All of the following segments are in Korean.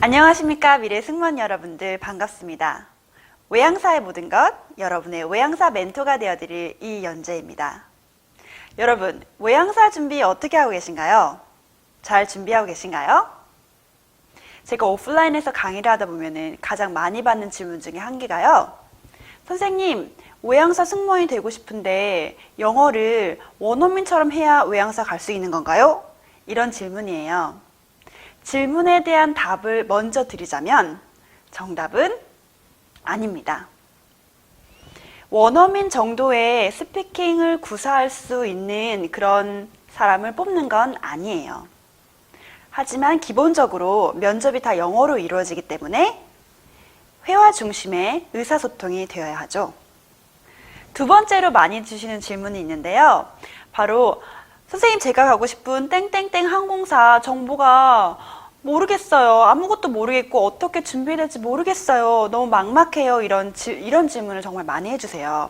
안녕하십니까 미래 승무원 여러분들 반갑습니다. 외항사의 모든 것, 여러분의 외항사 멘토가 되어드릴 이연재입니다. 여러분, 외항사 준비 어떻게 하고 계신가요? 잘 준비하고 계신가요? 제가 오프라인에서 강의를 하다 보면 가장 많이 받는 질문 중에 한 개가요. 선생님, 외항사 승무원이 되고 싶은데 영어를 원어민처럼 해야 외항사 갈 수 있는 건가요? 이런 질문이에요. 질문에 대한 답을 먼저 드리자면 정답은 아닙니다. 원어민 정도의 스피킹을 구사할 수 있는 그런 사람을 뽑는 건 아니에요. 하지만 기본적으로 면접이 다 영어로 이루어지기 때문에 회화 중심의 의사소통이 되어야 하죠. 두 번째로 많이 주시는 질문이 있는데요. 바로 선생님, 제가 가고 싶은 땡땡땡 항공사 정보가 모르겠어요. 아무것도 모르겠고 어떻게 준비해야 될지 모르겠어요. 너무 막막해요. 이런 질문을 정말 많이 해주세요.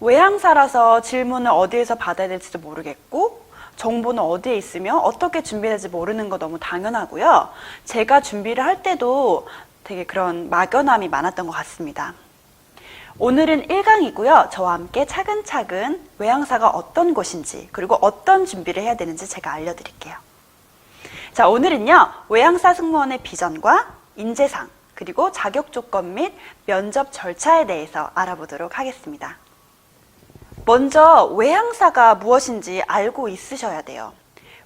외항사라서 질문을 어디에서 받아야 될지도 모르겠고 정보는 어디에 있으며 어떻게 준비해야 될지 모르는 거 너무 당연하고요. 제가 준비를 할 때도 되게 그런 막연함이 많았던 것 같습니다. 오늘은 1강이고요. 저와 함께 차근차근 외항사가 어떤 곳인지 그리고 어떤 준비를 해야 되는지 제가 알려드릴게요. 자, 오늘은요. 외항사 승무원의 비전과 인재상 그리고 자격 조건 및 면접 절차에 대해서 알아보도록 하겠습니다. 먼저 외항사가 무엇인지 알고 있으셔야 돼요.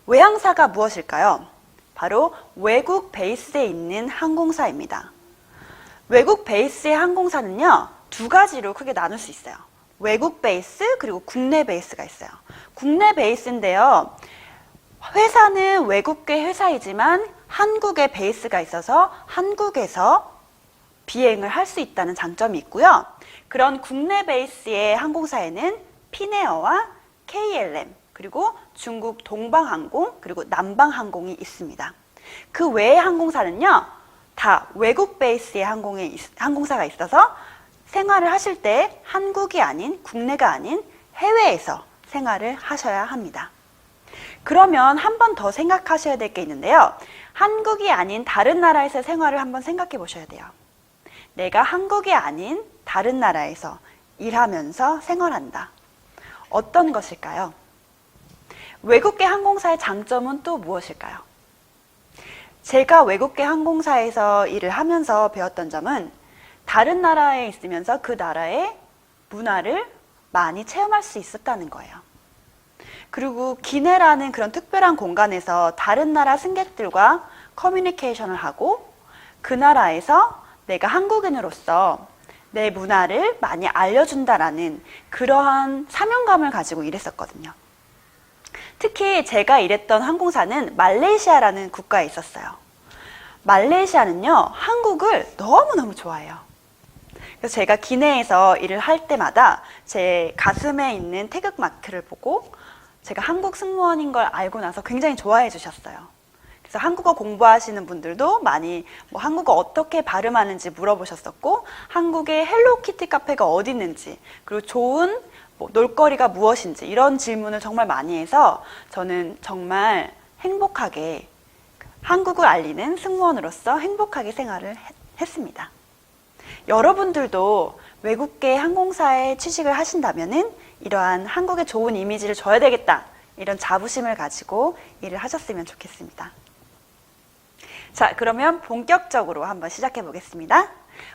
외항사가 무엇일까요? 바로 외국 베이스에 있는 항공사입니다. 외국 베이스의 항공사는요. 두 가지로 크게 나눌 수 있어요. 외국 베이스 그리고 국내 베이스가 있어요. 국내 베이스인데요. 회사는 외국계 회사이지만 한국에 베이스가 있어서 한국에서 비행을 할 수 있다는 장점이 있고요. 그런 국내 베이스의 항공사에는 피네어와 KLM 그리고 중국 동방항공 그리고 남방항공이 있습니다. 그 외의 항공사는요. 다 외국 베이스의 항공사가 있어서 생활을 하실 때 한국이 아닌 국내가 아닌 해외에서 생활을 하셔야 합니다. 그러면 한 번 더 생각하셔야 될 게 있는데요. 한국이 아닌 다른 나라에서 생활을 한번 생각해 보셔야 돼요. 내가 한국이 아닌 다른 나라에서 일하면서 생활한다. 어떤 것일까요? 외국계 항공사의 장점은 또 무엇일까요? 제가 외국계 항공사에서 일을 하면서 배웠던 점은 다른 나라에 있으면서 그 나라의 문화를 많이 체험할 수 있었다는 거예요. 그리고 기내라는 그런 특별한 공간에서 다른 나라 승객들과 커뮤니케이션을 하고 그 나라에서 내가 한국인으로서 내 문화를 많이 알려준다라는 그러한 사명감을 가지고 일했었거든요. 특히 제가 일했던 항공사는 말레이시아라는 국가에 있었어요. 말레이시아는요, 한국을 너무너무 좋아해요. 그래서 제가 기내에서 일을 할 때마다 제 가슴에 있는 태극마크를 보고 제가 한국 승무원인 걸 알고 나서 굉장히 좋아해 주셨어요. 그래서 한국어 공부하시는 분들도 많이 한국어 어떻게 발음하는지 물어보셨었고 한국의 헬로키티 카페가 어디 있는지 그리고 좋은 놀거리가 무엇인지 이런 질문을 정말 많이 해서 저는 정말 행복하게 한국을 알리는 승무원으로서 행복하게 생활을 했습니다. 여러분들도 외국계 항공사에 취직을 하신다면은 이러한 한국에 좋은 이미지를 줘야 되겠다. 이런 자부심을 가지고 일을 하셨으면 좋겠습니다. 자, 그러면 본격적으로 한번 시작해 보겠습니다.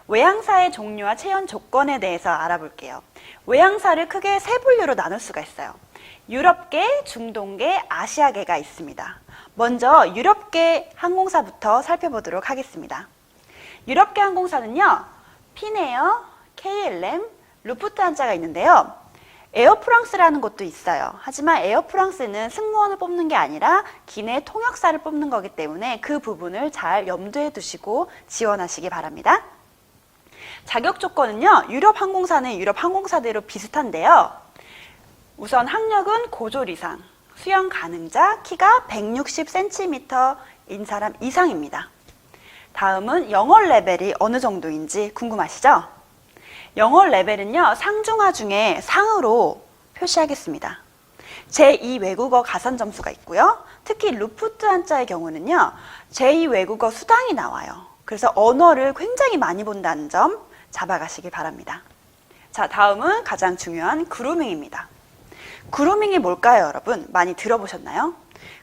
외항사의 종류와 채용 조건에 대해서 알아볼게요. 외항사를 크게 세 분류로 나눌 수가 있어요. 유럽계, 중동계, 아시아계가 있습니다. 먼저 유럽계 항공사부터 살펴보도록 하겠습니다. 유럽계 항공사는요. 피네어, KLM, 루프트한자가 있는데요. 에어프랑스라는 곳도 있어요. 하지만 에어프랑스는 승무원을 뽑는 게 아니라 기내 통역사를 뽑는 거기 때문에 그 부분을 잘 염두에 두시고 지원하시기 바랍니다. 자격 조건은요. 유럽 항공사는 유럽 항공사대로 비슷한데요. 우선 학력은 고졸 이상, 수영 가능자, 키가 160cm인 사람 이상입니다. 다음은 영어 레벨이 어느 정도인지 궁금하시죠? 영어 레벨은요. 상중하 중에 상으로 표시하겠습니다. 제2 외국어 가산 점수가 있고요. 특히 루프트한자의 경우는요. 제2 외국어 수당이 나와요. 그래서 언어를 굉장히 많이 본다는 점 잡아가시기 바랍니다. 자, 다음은 가장 중요한 그루밍입니다. 그루밍이 뭘까요, 여러분? 많이 들어보셨나요?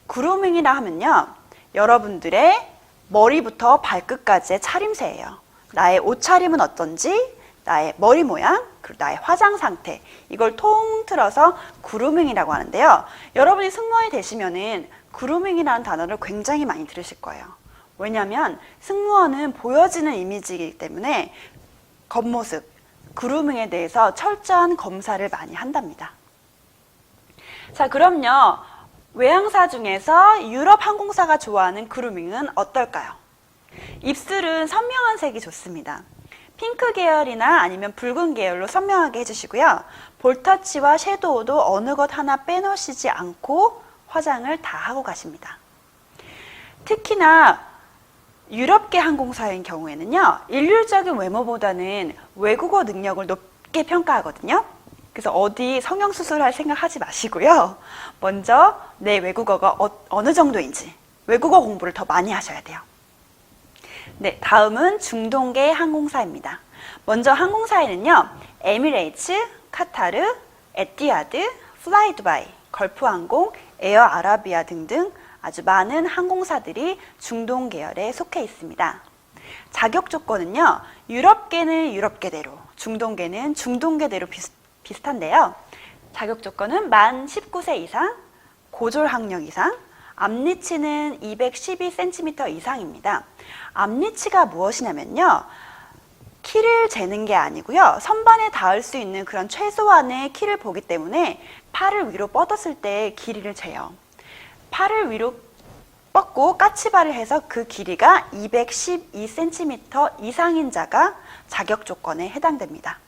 그루밍이라 하면요. 여러분들의 머리부터 발끝까지의 차림새예요. 나의 옷차림은 어떤지, 나의 머리 모양, 그리고 나의 화장 상태, 이걸 통틀어서 그루밍이라고 하는데요. 여러분이 승무원이 되시면은 그루밍이라는 단어를 굉장히 많이 들으실 거예요. 왜냐하면 승무원은 보여지는 이미지이기 때문에 겉모습, 그루밍에 대해서 철저한 검사를 많이 한답니다. 자, 그럼요. 외항사 중에서 유럽 항공사가 좋아하는 그루밍은 어떨까요? 입술은 선명한 색이 좋습니다. 핑크 계열이나 아니면 붉은 계열로 선명하게 해주시고요. 볼터치와 섀도우도 어느 것 하나 빼놓으시지 않고 화장을 다 하고 가십니다. 특히나 유럽계 항공사인 경우에는요. 일률적인 외모보다는 외국어 능력을 높게 평가하거든요. 그래서 어디 성형수술할 생각하지 마시고요. 먼저 내 외국어가 어느 정도인지 외국어 공부를 더 많이 하셔야 돼요. 네, 다음은 중동계 항공사입니다. 먼저 항공사에는요. 에미레이츠, 카타르, 에티하드, 플라이두바이, 걸프항공, 에어아라비아 등등 아주 많은 항공사들이 중동 계열에 속해 있습니다. 자격 조건은요. 유럽계는 유럽계대로, 중동계는 중동계대로 비슷한데요. 자격 조건은 만 19세 이상, 고졸 학력 이상, 앞니치는 212cm 이상입니다. 앞니치가 무엇이냐면요. 키를 재는 게 아니고요. 선반에 닿을 수 있는 그런 최소한의 키를 보기 때문에 팔을 위로 뻗었을 때 길이를 재요. 팔을 위로 뻗고 까치발을 해서 그 길이가 212cm 이상인 자가 자격 조건에 해당됩니다.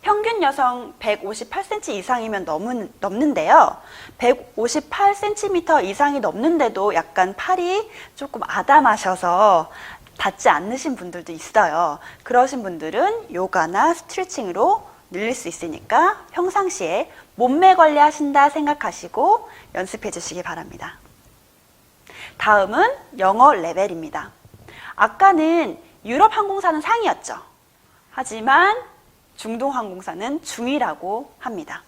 평균 여성 158cm 이상이면 넘는데요. 158cm 이상이 넘는데도 약간 팔이 조금 아담하셔서 닿지 않으신 분들도 있어요. 그러신 분들은 요가나 스트레칭으로 늘릴 수 있으니까 평상시에 몸매 관리하신다 생각하시고 연습해 주시기 바랍니다. 다음은 영어 레벨입니다. 아까는 유럽 항공사는 상이었죠. 하지만 중동 항공사는 중이라고 합니다.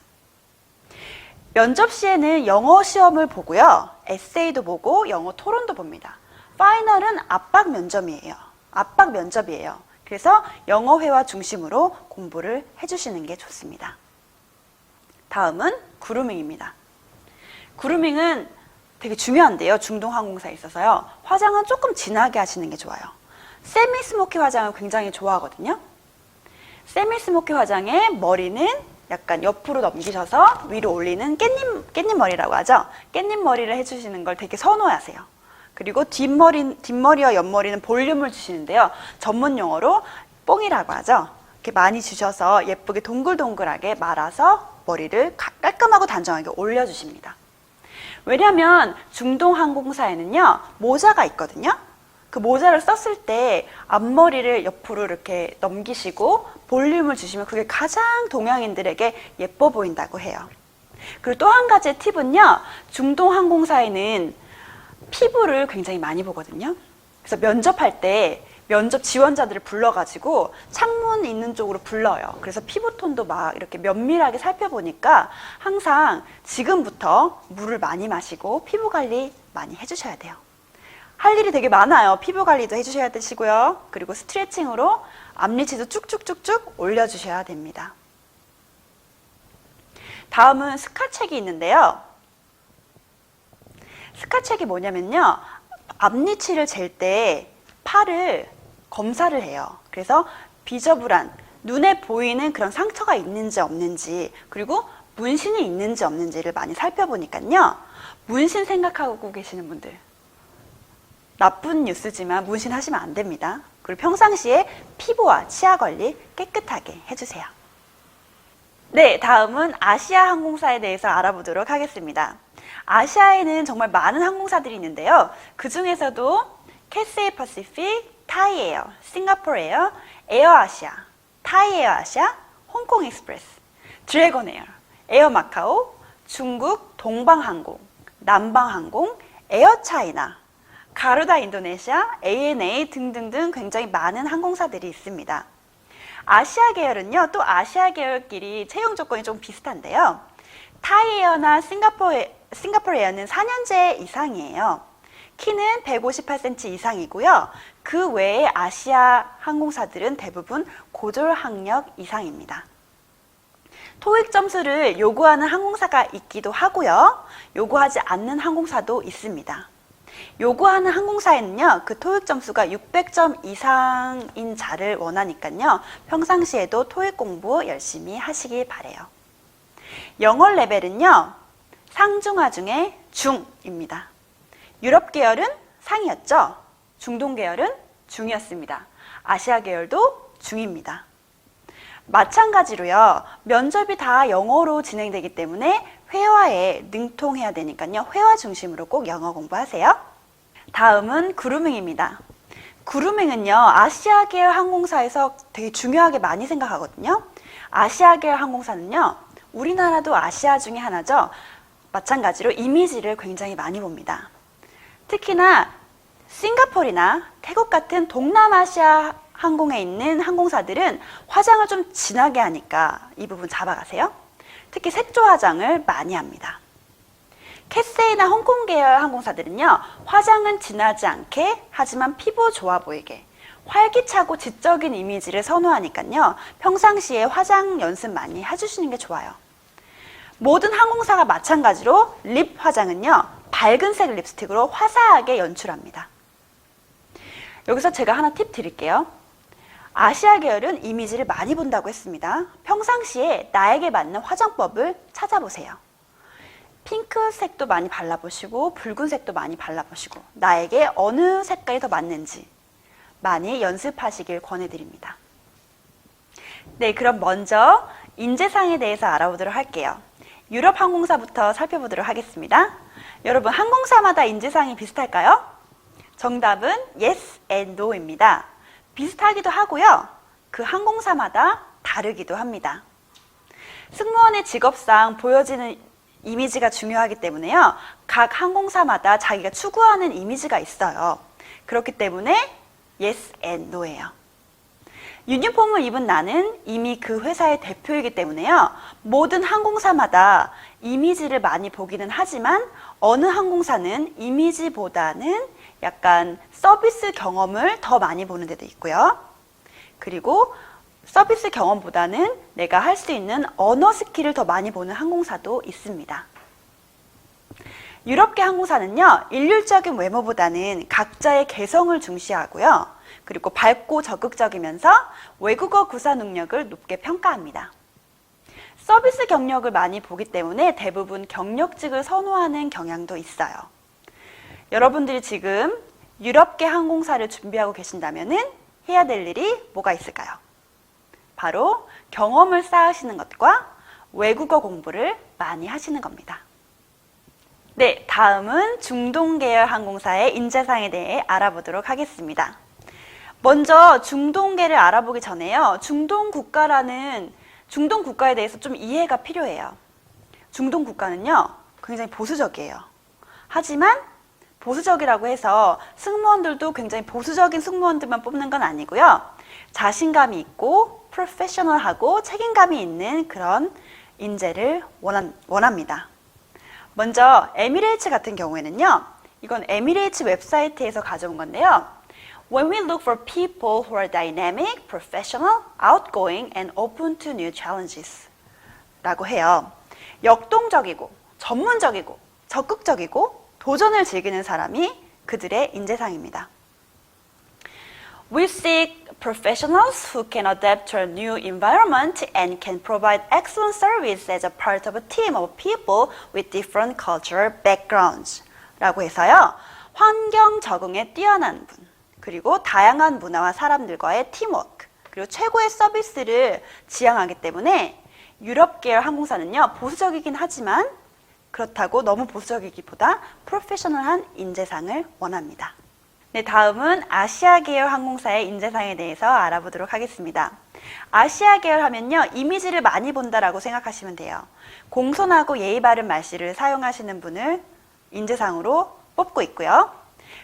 면접 시에는 영어 시험을 보고요. 에세이도 보고 영어 토론도 봅니다. 파이널은 압박 면접이에요. 그래서 영어 회화 중심으로 공부를 해주시는 게 좋습니다. 다음은 그루밍입니다. 그루밍은 되게 중요한데요. 중동 항공사에 있어서요. 화장은 조금 진하게 하시는 게 좋아요. 세미 스모키 화장을 굉장히 좋아하거든요. 세미 스모키 화장에 머리는 약간 옆으로 넘기셔서 위로 올리는 깻잎 머리라고 하죠. 깻잎 머리를 해주시는 걸 되게 선호하세요. 그리고 뒷머리와 옆머리는 볼륨을 주시는데요. 전문 용어로 뽕이라고 하죠. 이렇게 많이 주셔서 예쁘게 동글동글하게 말아서 머리를 깔끔하고 단정하게 올려주십니다. 왜냐하면 중동 항공사에는요. 모자가 있거든요. 그 모자를 썼을 때 앞머리를 옆으로 이렇게 넘기시고 볼륨을 주시면 그게 가장 동양인들에게 예뻐 보인다고 해요. 그리고 또 한 가지 팁은요. 중동 항공사에는 피부를 굉장히 많이 보거든요. 그래서 면접할 때 면접 지원자들을 불러가지고 창문 있는 쪽으로 불러요. 그래서 피부톤도 막 이렇게 면밀하게 살펴보니까 항상 지금부터 물을 많이 마시고 피부 관리 많이 해주셔야 돼요. 할 일이 되게 많아요. 피부 관리도 해주셔야 되시고요. 그리고 스트레칭으로 앞니치도 쭉쭉쭉쭉 올려주셔야 됩니다. 다음은 스카책이 있는데요. 스카책이 뭐냐면요. 앞니치를 잴 때 팔을 검사를 해요. 그래서 비저불안, 눈에 보이는 그런 상처가 있는지 없는지, 그리고 문신이 있는지 없는지를 많이 살펴보니까요. 문신 생각하고 계시는 분들, 나쁜 뉴스지만 문신하시면 안 됩니다. 그리고 평상시에 피부와 치아 관리 깨끗하게 해주세요. 네, 다음은 아시아 항공사에 대해서 알아보도록 하겠습니다. 아시아에는 정말 많은 항공사들이 있는데요. 그 중에서도 캐세이 퍼시픽, 타이에어, 싱가포르에어, 에어아시아, 타이에어아시아, 홍콩 익스프레스, 드래곤에어, 에어 마카오, 중국 동방항공, 남방항공, 에어차이나, 가루다 인도네시아, ANA 등등등 굉장히 많은 항공사들이 있습니다. 아시아 계열은요, 또 아시아 계열끼리 채용 조건이 좀 비슷한데요. 타이에어나 싱가포르 에어는 4년제 이상이에요. 키는 158cm 이상이고요. 그 외에 아시아 항공사들은 대부분 고졸학력 이상입니다. 토익 점수를 요구하는 항공사가 있기도 하고요. 요구하지 않는 항공사도 있습니다. 요구하는 항공사에는요, 그 토익 점수가 600점 이상인 자를 원하니까요, 평상시에도 토익 공부 열심히 하시길 바래요. 영어 레벨은요, 상중하 중에 중입니다. 유럽 계열은 상이었죠. 중동 계열은 중이었습니다. 아시아 계열도 중입니다. 마찬가지로요, 면접이 다 영어로 진행되기 때문에 회화에 능통해야 되니까요, 회화 중심으로 꼭 영어 공부하세요. 다음은 그루밍입니다. 그루밍은요, 아시아 계열 항공사에서 되게 중요하게 많이 생각하거든요. 아시아 계열 항공사는요, 우리나라도 아시아 중에 하나죠. 마찬가지로 이미지를 굉장히 많이 봅니다. 특히나 싱가포르나 태국 같은 동남아시아 항공에 있는 항공사들은 화장을 좀 진하게 하니까 이 부분 잡아가세요. 특히 색조 화장을 많이 합니다. 캐세이나 홍콩 계열 항공사들은요, 화장은 진하지 않게 하지만 피부 좋아 보이게 활기차고 지적인 이미지를 선호하니까요, 평상시에 화장 연습 많이 해주시는 게 좋아요. 모든 항공사가 마찬가지로 립 화장은요, 밝은색 립스틱으로 화사하게 연출합니다. 여기서 제가 하나 팁 드릴게요. 아시아 계열은 이미지를 많이 본다고 했습니다. 평상시에 나에게 맞는 화장법을 찾아보세요. 핑크색도 많이 발라보시고 붉은색도 많이 발라보시고 나에게 어느 색깔이 더 맞는지 많이 연습하시길 권해드립니다. 네, 그럼 먼저 인재상에 대해서 알아보도록 할게요. 유럽 항공사부터 살펴보도록 하겠습니다. 여러분, 항공사마다 인재상이 비슷할까요? 정답은 yes and no입니다. 비슷하기도 하고요. 그 항공사마다 다르기도 합니다. 승무원의 직업상 보여지는 이미지가 중요하기 때문에요. 각 항공사마다 자기가 추구하는 이미지가 있어요. 그렇기 때문에 yes and no예요. 유니폼을 입은 나는 이미 그 회사의 대표이기 때문에요. 모든 항공사마다 이미지를 많이 보기는 하지만 어느 항공사는 이미지보다는 약간 서비스 경험을 더 많이 보는 데도 있고요. 그리고 서비스 경험보다는 내가 할 수 있는 언어 스킬을 더 많이 보는 항공사도 있습니다. 유럽계 항공사는요, 일률적인 외모보다는 각자의 개성을 중시하고요. 그리고 밝고 적극적이면서 외국어 구사 능력을 높게 평가합니다. 서비스 경력을 많이 보기 때문에 대부분 경력직을 선호하는 경향도 있어요. 여러분들이 지금 유럽계 항공사를 준비하고 계신다면 해야 될 일이 뭐가 있을까요? 바로 경험을 쌓으시는 것과 외국어 공부를 많이 하시는 겁니다. 네, 다음은 중동 계열 항공사의 인재상에 대해 알아보도록 하겠습니다. 먼저 중동계를 알아보기 전에요. 중동 국가에 대해서 좀 이해가 필요해요. 중동 국가는요, 굉장히 보수적이에요. 하지만 보수적이라고 해서 승무원들도 굉장히 보수적인 승무원들만 뽑는 건 아니고요. 자신감이 있고 프로페셔널하고 책임감이 있는 그런 인재를 원합니다. 먼저 에미레이츠 같은 경우에는요, 이건 에미레이츠 웹사이트에서 가져온 건데요. When we look for people who are dynamic, professional, outgoing, and open to new challenges 라고 해요. 역동적이고, 전문적이고, 적극적이고, 도전을 즐기는 사람이 그들의 인재상입니다. We seek professionals who can adapt to a new environment and can provide excellent service as a part of a team of people with different cultural backgrounds 라고 해서요. 환경 적응에 뛰어난 분, 그리고 다양한 문화와 사람들과의 팀워크, 그리고 최고의 서비스를 지향하기 때문에 유럽 계열 항공사는요, 보수적이긴 하지만 그렇다고 너무 보수적이기보다 프로페셔널한 인재상을 원합니다. 네, 다음은 아시아 계열 항공사의 인재상에 대해서 알아보도록 하겠습니다. 아시아 계열 하면요, 이미지를 많이 본다라고 생각하시면 돼요. 공손하고 예의 바른 말씨를 사용하시는 분을 인재상으로 뽑고 있고요.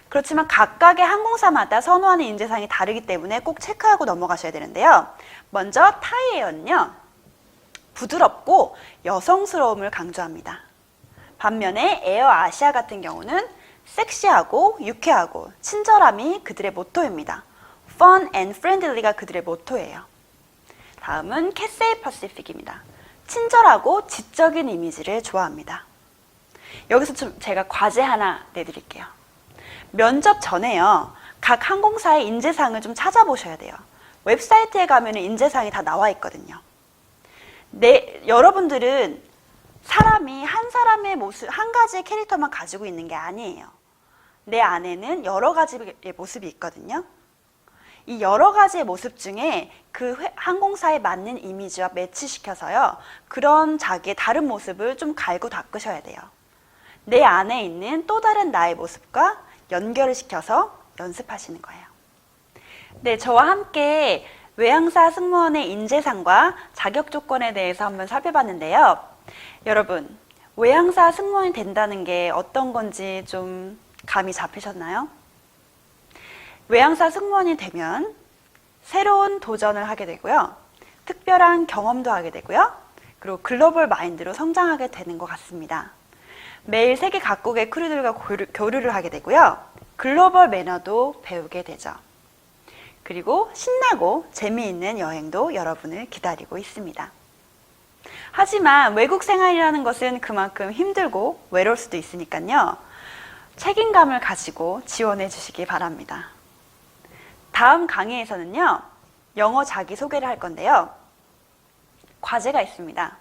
그렇지만 각각의 항공사마다 선호하는 인재상이 다르기 때문에 꼭 체크하고 넘어가셔야 되는데요. 먼저 타이에어는요, 부드럽고 여성스러움을 강조합니다. 반면에 에어 아시아 같은 경우는 섹시하고 유쾌하고 친절함이 그들의 모토입니다. Fun and friendly가 그들의 모토예요. 다음은 캐세이 퍼시픽입니다. 친절하고 지적인 이미지를 좋아합니다. 여기서 좀 제가 과제 하나 내드릴게요. 면접 전에요, 각 항공사의 인재상을 좀 찾아보셔야 돼요. 웹사이트에 가면 인재상이 다 나와 있거든요. 여러분들은 사람이 한 사람의 모습, 한 가지의 캐릭터만 가지고 있는 게 아니에요. 내 안에는 여러 가지의 모습이 있거든요. 이 여러 가지의 모습 중에 그 항공사에 맞는 이미지와 매치시켜서요, 그런 자기의 다른 모습을 좀 갈고 닦으셔야 돼요. 내 안에 있는 또 다른 나의 모습과 연결을 시켜서 연습하시는 거예요. 네, 저와 함께 외항사 승무원의 인재상과 자격 조건에 대해서 한번 살펴봤는데요. 여러분, 외항사 승무원이 된다는 게 어떤 건지 좀 감이 잡히셨나요? 외항사 승무원이 되면 새로운 도전을 하게 되고요. 특별한 경험도 하게 되고요. 그리고 글로벌 마인드로 성장하게 되는 것 같습니다. 매일 세계 각국의 크루들과 교류를 하게 되고요. 글로벌 매너도 배우게 되죠. 그리고 신나고 재미있는 여행도 여러분을 기다리고 있습니다. 하지만 외국 생활이라는 것은 그만큼 힘들고 외로울 수도 있으니까요. 책임감을 가지고 지원해 주시기 바랍니다. 다음 강의에서는요, 영어 자기소개를 할 건데요. 과제가 있습니다.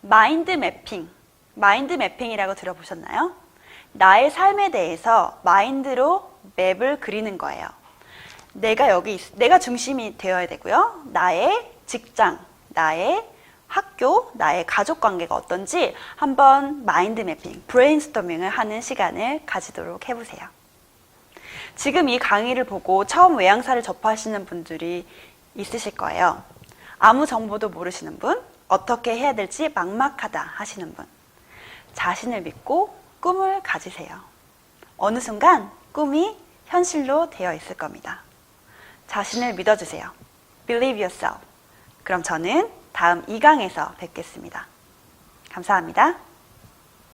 마인드 매핑. 마인드 매핑이라고 들어보셨나요? 나의 삶에 대해서 마인드로 맵을 그리는 거예요. 내가 중심이 되어야 되고요. 나의 직장, 나의 학교, 나의 가족 관계가 어떤지 한번 마인드 매핑, 브레인스토밍을 하는 시간을 가지도록 해보세요. 지금 이 강의를 보고 처음 외항사를 접하시는 분들이 있으실 거예요. 아무 정보도 모르시는 분, 어떻게 해야 될지 막막하다 하시는 분. 자신을 믿고 꿈을 가지세요. 어느 순간 꿈이 현실로 되어 있을 겁니다. 자신을 믿어주세요. Believe yourself. 그럼 저는 다음 2강에서 뵙겠습니다. 감사합니다.